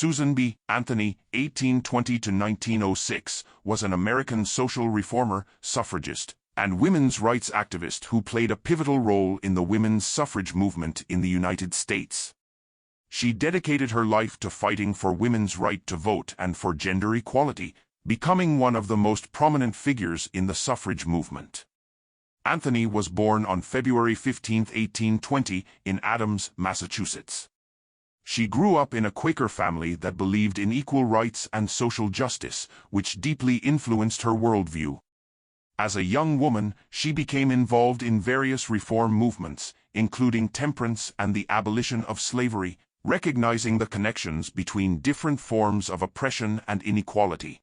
Susan B. Anthony, 1820 to 1906, was an American social reformer, suffragist, and women's rights activist who played a pivotal role in the women's suffrage movement in the United States. She dedicated her life to fighting for women's right to vote and for gender equality, becoming one of the most prominent figures in the suffrage movement. Anthony was born on February 15, 1820, in Adams, Massachusetts. She grew up in a Quaker family that believed in equal rights and social justice, which deeply influenced her worldview. As a young woman, she became involved in various reform movements, including temperance and the abolition of slavery, recognizing the connections between different forms of oppression and inequality.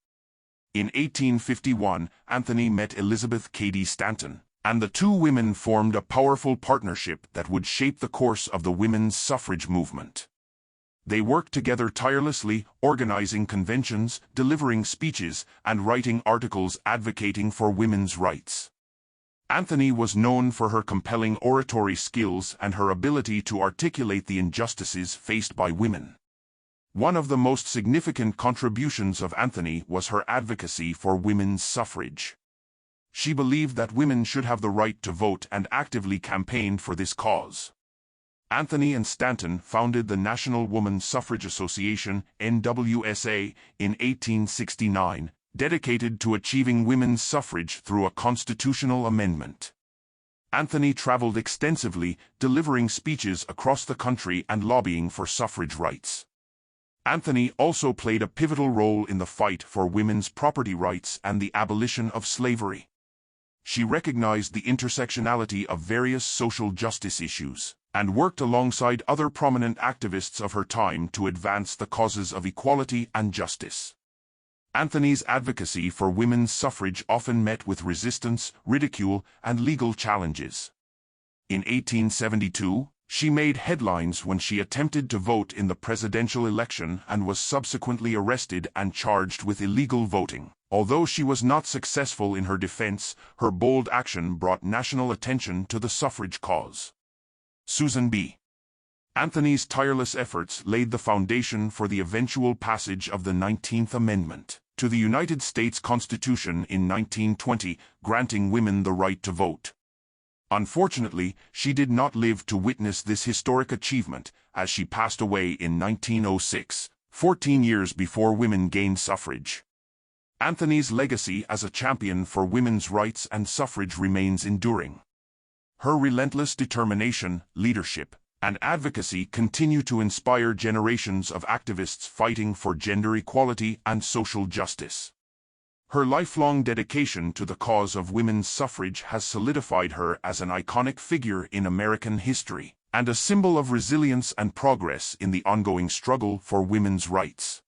In 1851, Anthony met Elizabeth Cady Stanton, and the two women formed a powerful partnership that would shape the course of the women's suffrage movement. They worked together tirelessly, organizing conventions, delivering speeches, and writing articles advocating for women's rights. Anthony was known for her compelling oratory skills and her ability to articulate the injustices faced by women. One of the most significant contributions of Anthony was her advocacy for women's suffrage. She believed that women should have the right to vote and actively campaigned for this cause. Anthony and Stanton founded the National Woman Suffrage Association, NWSA, in 1869, dedicated to achieving women's suffrage through a constitutional amendment. Anthony traveled extensively, delivering speeches across the country and lobbying for suffrage rights. Anthony also played a pivotal role in the fight for women's property rights and the abolition of slavery. She recognized the intersectionality of various social justice issues, and worked alongside other prominent activists of her time to advance the causes of equality and justice. Anthony's advocacy for women's suffrage often met with resistance, ridicule, and legal challenges. In 1872, she made headlines when she attempted to vote in the presidential election and was subsequently arrested and charged with illegal voting. Although she was not successful in her defense, her bold action brought national attention to the suffrage cause. Susan B. Anthony's tireless efforts laid the foundation for the eventual passage of the 19th Amendment to the United States Constitution in 1920, granting women the right to vote. Unfortunately, she did not live to witness this historic achievement, as she passed away in 1906, 14 years before women gained suffrage. Anthony's legacy as a champion for women's rights and suffrage remains enduring. Her relentless determination, leadership, and advocacy continue to inspire generations of activists fighting for gender equality and social justice. Her lifelong dedication to the cause of women's suffrage has solidified her as an iconic figure in American history, and a symbol of resilience and progress in the ongoing struggle for women's rights.